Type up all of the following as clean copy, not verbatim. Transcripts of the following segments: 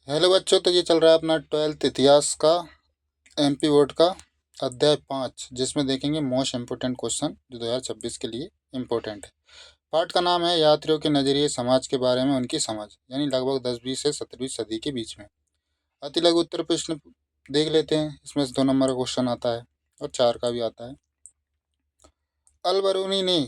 Hello बच्चों, तो ये चल रहा है अपना 12th इतिहास का एमपी बोर्ड का अध्याय 5, जिसमें देखेंगे मोस्ट इम्पोर्टेंट क्वेश्चन जो 2026 के लिए इम्पोर्टेंट है। पाठ का नाम है यात्रियों के नजरिए समाज के बारे में उनकी समझ, यानी लगभग 10वीं से 17वीं सदी के बीच में। अति लघु उत्तर प्रश्न देख लेते हैं। इसमें से 2 नंबर का क्वेश्चन आता है और 4 का भी आता है। अल बरूनी ने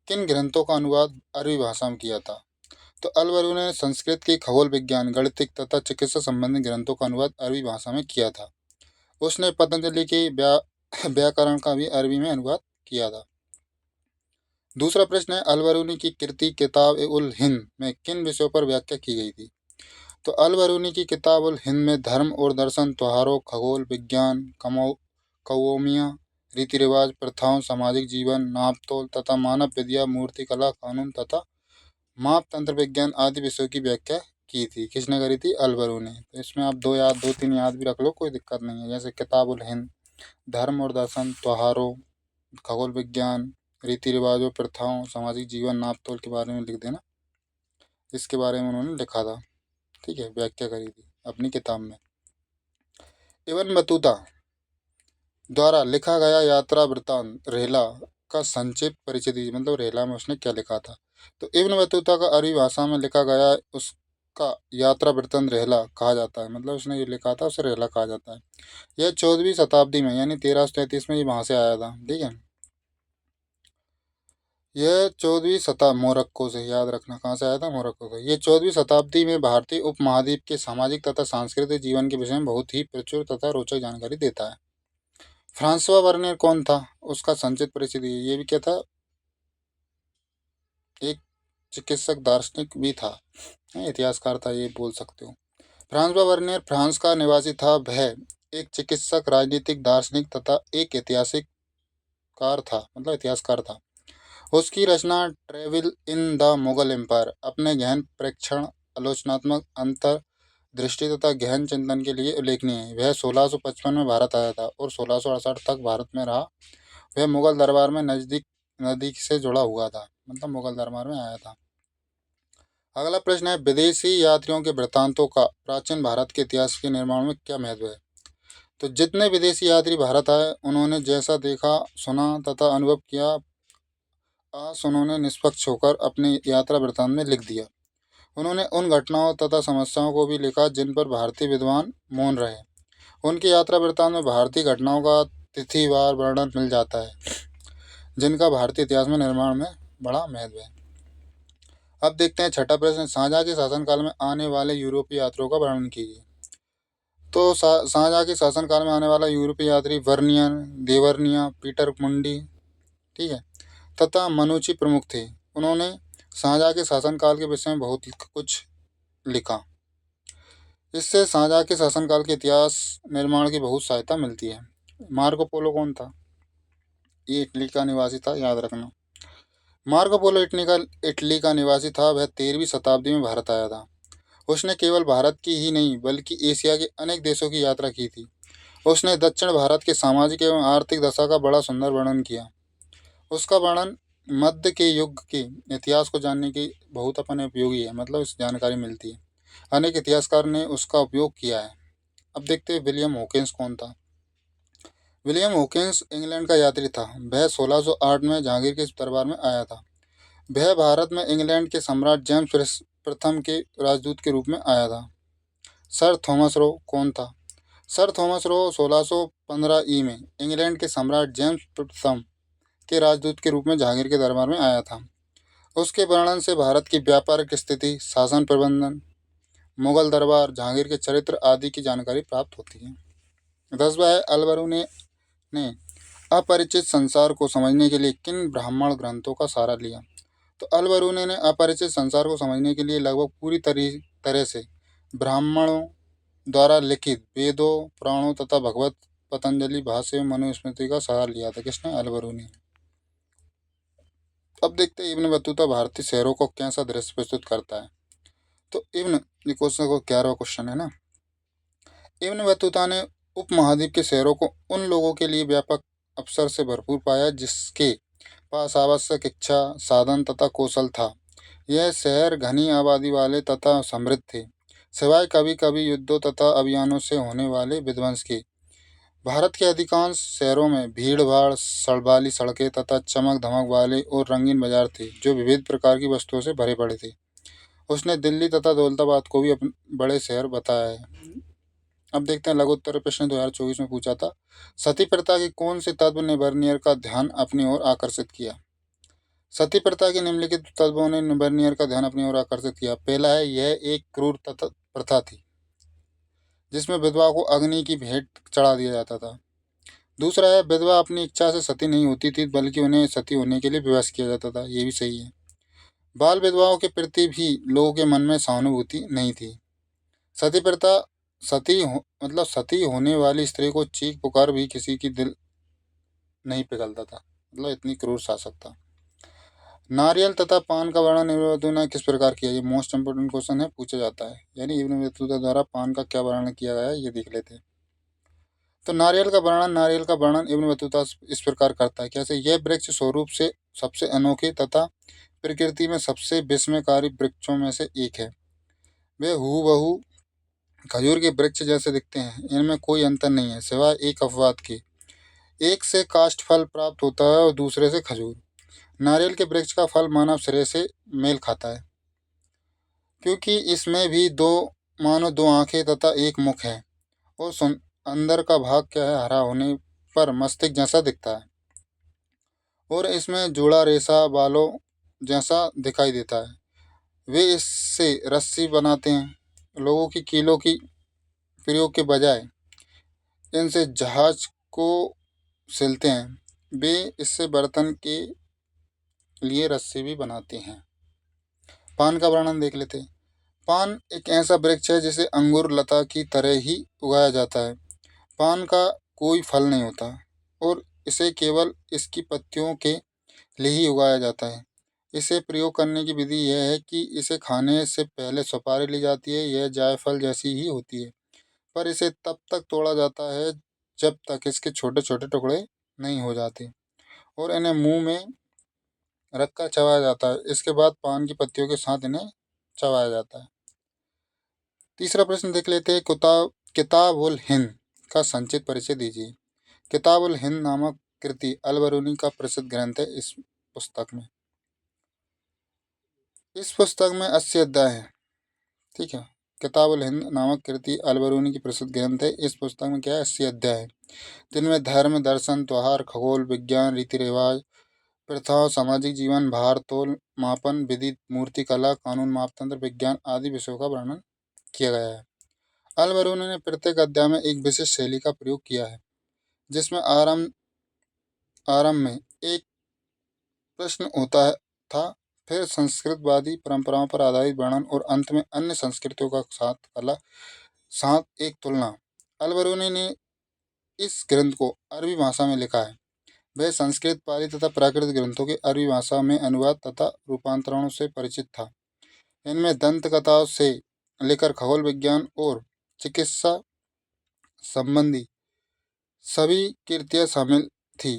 किन ग्रंथों का अनुवाद अरबी भाषा में किया था? तो अल बरूनी ने संस्कृत के खगोल विज्ञान, गणितिक तथा चिकित्सा संबंधी ग्रंथों का अनुवाद अरबी भाषा में किया था। उसने पतंजलि के व्याकरण का भी अरबी में अनुवाद किया था। दूसरा प्रश्न है, अल बरूनी की कृति किताब उल हिंद में किन विषयों पर व्याख्या की गई थी? तो अल बरूनी की किताब उल हिंद में धर्म और दर्शन, त्योहारों, खगोल विज्ञान, कौमिया, रीति रिवाज, प्रथाओं, सामाजिक जीवन, नाप तोल तथा मानव विद्या, मूर्ति कला, कानून तथा माप तंत्र विज्ञान आदि विषयों की व्याख्या की थी। किसने करी थी? अल बरूनी। तो इसमें आप दो तीन याद भी रख लो, कोई दिक्कत नहीं है। जैसे किताब उल हिंद धर्म और दर्शन, त्योहारों, खगोल विज्ञान, रीति रिवाजों, प्रथाओं, सामाजिक जीवन, नाप तोल के बारे में लिख देना। इसके बारे में उन्होंने लिखा था, ठीक है, व्याख्या करी थी अपनी किताब में। इब्न बतूता द्वारा लिखा गया यात्रा वृत्तांत रेहला का संक्षिप्त परिचय दीजिए। मतलब रेहला में उसने क्या लिखा था? तो इब्न बतूता का अरबी भाषा में लिखा गया उसका यात्रा वृत्तांत रेहला कहा जाता है। मतलब उसने जो लिखा था उसे रेहला कहा जाता है। यह 14वीं शताब्दी में यानी 1333 में ये वहां से आया था, ठीक है। यह 14वीं शताब्दी मोरक्को से, याद रखना कहाँ से आया था? मोरक्को से। ये 14वीं शताब्दी में भारतीय उपमहाद्वीप के सामाजिक तथा सांस्कृतिक जीवन के विषय में बहुत ही प्रचुर तथा रोचक जानकारी देता है। फ्रांसवा वर्नियर कौन था? उसका संक्षिप्त परिचय दीजिए। ये भी क्या था? एक चिकित्सक, दार्शनिक भी था, इतिहासकार था, ये बोल सकते हो। फ्रांसवा वर्नियर फ्रांस का निवासी था। वह एक चिकित्सक, राजनीतिक, दार्शनिक तथा एक ऐतिहासिक कार था, मतलब इतिहासकार था। उसकी रचना travel in the Mughal empire अपने गहन प्रेक्षण, आलोचनात्मक अंतर दृष्टि तथा गहन चिंतन के लिए उल्लेखनीय है। वह 1655 में भारत आया था और 1668 तक भारत में रहा। वह मुगल दरबार में नजदीक से जुड़ा हुआ था, मतलब मुगल दरबार में आया था। अगला प्रश्न है, विदेशी यात्रियों के वृत्तांतों का प्राचीन भारत के इतिहास के निर्माण में क्या महत्व है? तो जितने विदेशी यात्री भारत आए, उन्होंने जैसा देखा, सुना तथा अनुभव किया, आज उन्होंने निष्पक्ष होकर अपनी यात्रा वृत्तांत में लिख दिया। उन्होंने उन घटनाओं तथा समस्याओं को भी लिखा जिन पर भारतीय विद्वान मौन रहे। उनकी यात्रा वृत्तांत में भारतीय घटनाओं का तिथिवार वर्णन मिल जाता है, जिनका भारतीय इतिहास में निर्माण में बड़ा महत्व है। अब देखते हैं छठा प्रश्न, शाहजहां के शासनकाल में आने वाले यूरोपीय यात्रियों का वर्णन कीजिए। तो शाहजहां के शासनकाल में आने वाला यूरोपीय यात्री वर्नियन, देवर्निया, पीटर मुंडी, ठीक है, तथा मनुची प्रमुख थे। उन्होंने शाहजहां के शासनकाल के विषय में बहुत कुछ लिखा। इससे शाहजहां के शासनकाल के इतिहास निर्माण की बहुत सहायता मिलती है। मार्को पोलो कौन था? ये इटली का निवासी था, याद रखना। मार्को पोलो इटली का निवासी था। वह 13वीं शताब्दी में भारत आया था। उसने केवल भारत की ही नहीं बल्कि एशिया के अनेक देशों की यात्रा की थी। उसने दक्षिण भारत के सामाजिक एवं आर्थिक दशा का बड़ा सुंदर वर्णन किया। उसका वर्णन मध्य के युग के इतिहास को जानने की बहुत अपने उपयोगी है, मतलब इस जानकारी मिलती है। अनेक इतिहासकार ने उसका उपयोग किया है। अब देखते हैं विलियम हॉकिंस कौन था। विलियम हॉकिंस इंग्लैंड का यात्री था। वह 1608 में जहांगीर के दरबार में आया था। वह भारत में इंग्लैंड के सम्राट जेम्स प्रथम के राजदूत के रूप में आया था। सर थॉमस रो कौन था? सर थॉमस रो 1615 में इंग्लैंड के सम्राट जेम्स प्रथम के राजदूत के रूप में जहांगीर के दरबार में आया था। उसके वर्णन से भारत की व्यापारिक स्थिति, शासन प्रबंधन, मुगल दरबार, जहांगीर के चरित्र आदि की जानकारी प्राप्त होती है। 10वां है, ने अपरिचित संसार को समझने के लिए किन ब्राह्मण ग्रंथों का सहारा लिया? तो अल बरूनी ने अपरिचित संसार को समझने के लिए लगभग पूरी तरह से ब्राह्मणों द्वारा लिखित वेदों, पुराणों तथा भगवत पतंजलि भाष्य एवं मनुस्मृति का सहारा लिया था। किसने? अल बरूनी। अब देखते हैं इब्न बतूता भारतीय शहरों को कैसा दृश्य प्रस्तुत करता है। तो इब्न, ये क्वेश्चन को 11वां क्वेश्चन है ना। इब्न बतूता ने उपमहाद्वीप के शहरों को उन लोगों के लिए व्यापक अवसर से भरपूर पाया जिसके पास आवश्यक इच्छा, साधन तथा कौशल था। यह शहर घनी आबादी वाले तथा समृद्ध थे। सिवाय कभी कभी युद्धों तथा अभियानों से होने वाले विध्वंस के। भारत के अधिकांश शहरों में भीड़ भाड़, वाली सड़कें तथा चमक धमक वाले और रंगीन बाजार थे जो विविध प्रकार की वस्तुओं से भरे पड़े थे। उसने दिल्ली तथा दौलताबाद को भी अपने बड़े शहर बताया है। अब देखते हैं लघु उत्तर प्रश्न 2024 में पूछा था। सती प्रथा के कौन से तत्व ने बर्नियर का ध्यान अपनी ओर आकर्षित किया? सती प्रथा के निम्नलिखित तत्वों ने बर्नियर का ध्यान अपनी ओर आकर्षित किया। पहला है, यह एक क्रूर प्रथा थी जिसमें विधवा को अग्नि की भेंट चढ़ा दिया जाता था। दूसरा है, विधवा अपनी इच्छा से सती नहीं होती थी बल्कि उन्हें सती होने के लिए विवश किया जाता था। ये भी सही है। बाल विधवाओं के प्रति भी लोगों के मन में सहानुभूति नहीं थी। सती प्रथा, मतलब सती होने वाली स्त्री को चीख पुकार भी किसी की दिल नहीं पिघलता था, मतलब इतनी क्रूर शासक था। नारियल तथा पान का वर्णन इब्न बतूता ने किस प्रकार किया? ये मोस्ट इंपोर्टेंट क्वेश्चन है, पूछा जाता है। यानी इब्न बतूता द्वारा पान का क्या वर्णन किया गया है, ये देख लेते हैं। तो नारियल का वर्णन इब्न बतूता इस प्रकार करता है। कैसे? यह वृक्ष स्वरूप से सबसे अनोखे तथा प्रकृति में सबसे विस्मयकारी वृक्षों में से एक है। वे हूबहू खजूर के वृक्ष जैसे दिखते हैं। इनमें कोई अंतर नहीं है सिवाय एक अपवाद के। एक से काष्ठ फल प्राप्त होता है और दूसरे से खजूर। नारियल के वृक्ष का फल मानव शरीर से मेल खाता है क्योंकि इसमें भी मानो दो आंखें तथा एक मुख है। और अंदर का भाग क्या है? हरा होने पर मस्तिष्क जैसा दिखता है और इसमें जुड़ा रेशा बालों जैसा दिखाई देता है। वे इससे रस्सी बनाते हैं। लोगों की कीलों की प्रयोग के बजाय इनसे जहाज को सिलते हैं। वे इससे बर्तन के लिए रस्सी भी बनाते हैं। पान का वर्णन देख लेते हैं। पान एक ऐसा वृक्ष है जिसे अंगूर लता की तरह ही उगाया जाता है। पान का कोई फल नहीं होता और इसे केवल इसकी पत्तियों के लिए ही उगाया जाता है। इसे प्रयोग करने की विधि यह है कि इसे खाने से पहले सुपारी ली जाती है। यह जायफल जैसी ही होती है पर इसे तब तक तोड़ा जाता है जब तक इसके छोटे छोटे टुकड़े नहीं हो जाते और इन्हें मुंह में रखकर चबाया जाता है। इसके बाद पान की पत्तियों के साथ इन्हें चबाया जाता है। तीसरा प्रश्न देख लेते हैं। किताब उल हिंद का संक्षिप्त परिचय दीजिए। किताब उल हिंद नामक कृति अल बरूनी का प्रसिद्ध ग्रंथ है। इस पुस्तक में 80 अध्याय हैं। ठीक है। किताब उल हिंद नामक कृति अल बरूनी की प्रसिद्ध ग्रंथ है। इस पुस्तक में क्या है? 80 अध्याय है जिनमें धर्म, दर्शन, त्योहार, खगोल विज्ञान, रीति रिवाज, प्रथाओं, सामाजिक जीवन, भार तोल, मापन विधि, मूर्ति कला, कानून, मापतंत्र, विज्ञान आदि विषयों का वर्णन किया गया है। अल बरूनी ने प्रत्येक अध्याय में एक विशिष्ट शैली का प्रयोग किया है जिसमें आरंभ में एक प्रश्न होता है था, फिर संस्कृतवादी परंपराओं पर आधारित वर्णन और अंत में अन्य संस्कृतियों का साथ एक तुलना। अल बरूनी ने इस ग्रंथ को अरबी भाषा में लिखा है। वह संस्कृत, पाली तथा प्राकृत ग्रंथों के अरबी भाषा में अनुवाद तथा रूपांतरणों से परिचित था। इनमें दंत कथाओं से लेकर खगोल विज्ञान और चिकित्सा संबंधी सभी कृतियाँ शामिल थी।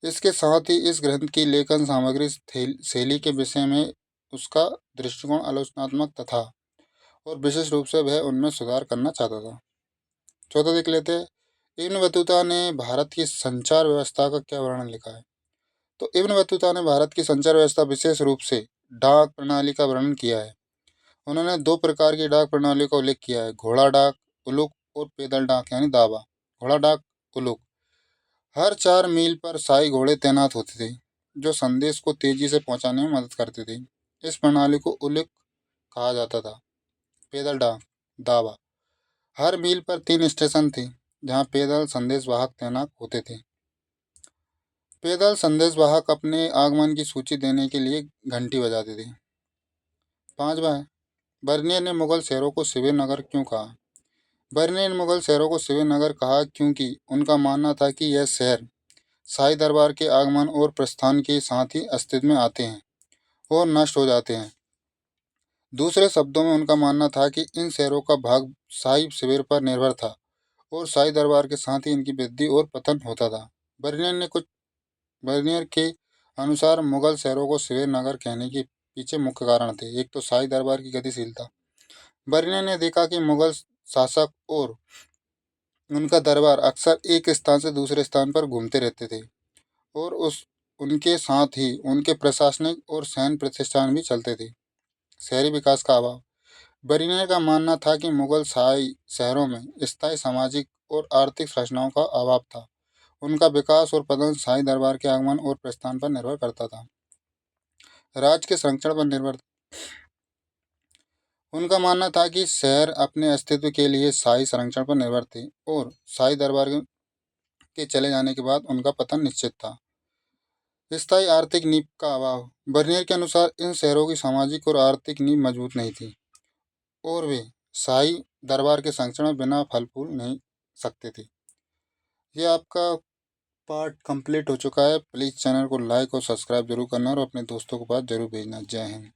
इसके साथ ही इस ग्रंथ की लेखन सामग्री शैली के विषय में उसका दृष्टिकोण आलोचनात्मक तथा और विशेष रूप से वह उनमें सुधार करना चाहता था। चौथा देख लेते हैं। इब्न बतूता ने भारत की संचार व्यवस्था का क्या वर्णन लिखा है? तो इब्न बतूता ने भारत की संचार व्यवस्था विशेष रूप से डाक प्रणाली का वर्णन किया है। उन्होंने दो प्रकार की डाक प्रणाली का उल्लेख किया है, घोड़ा डाक उलूक और पैदल डाक यानी दावा। घोड़ा डाक उलूक, हर 4 मील पर शाही घोड़े तैनात होते थे जो संदेश को तेजी से पहुंचाने में मदद करते थे। इस प्रणाली को उलूक कहा जाता था। पैदल डाक दावा, हर मील पर 3 स्टेशन थे जहां पैदल संदेशवाहक तैनात होते थे। पैदल संदेशवाहक अपने आगमन की सूची देने के लिए घंटी बजाते थे। 5वां है, बर्नियर ने मुगल शहरों को शिविर नगर क्यों कहा? बर्नियर ने मुगल शहरों को शिविर नगर कहा क्योंकि उनका मानना था कि यह शहर शाही दरबार के आगमन और प्रस्थान के साथ ही अस्तित्व में आते हैं और नष्ट हो जाते हैं। दूसरे शब्दों में उनका मानना था कि इन शहरों का भाग शाही शिविर पर निर्भर था और शाही दरबार के साथ ही इनकी वृद्धि और पतन होता था। बर्नियर के अनुसार मुगल शहरों को शिविर नगर कहने के पीछे मुख्य कारण थे। एक तो शाही दरबार की गतिशीलता, बर्नियर ने देखा कि मुगल शासक और उनका दरबार अक्सर एक स्थान से दूसरे स्थान पर घूमते रहते थे और उस उनके साथ ही उनके प्रशासनिक और सैन्य प्रतिष्ठान भी चलते थे। शहरी विकास का अभाव। बर्नियर का मानना था कि मुगल शाही शहरों में स्थायी सामाजिक और आर्थिक संरचनाओं का अभाव था। उनका विकास और पतन शाही दरबार के आगमन और प्रस्थान पर निर्भर करता था। राज्य के संरक्षण पर निर्भर। उनका मानना था कि शहर अपने अस्तित्व के लिए शाही संरक्षण पर निर्भर थे और शाही दरबार के चले जाने के बाद उनका पतन निश्चित था। स्थायी आर्थिक नींव का अभाव। बर्नियर के अनुसार इन शहरों की सामाजिक और आर्थिक नींव मजबूत नहीं थी और वे शाही दरबार के संरक्षण में बिना फल फूल नहीं सकते थे। ये आपका पार्ट कंप्लीट हो चुका है। प्लीज़ चैनल को लाइक और सब्सक्राइब जरूर करना और अपने दोस्तों के पास जरूर भेजना। जय हिंद।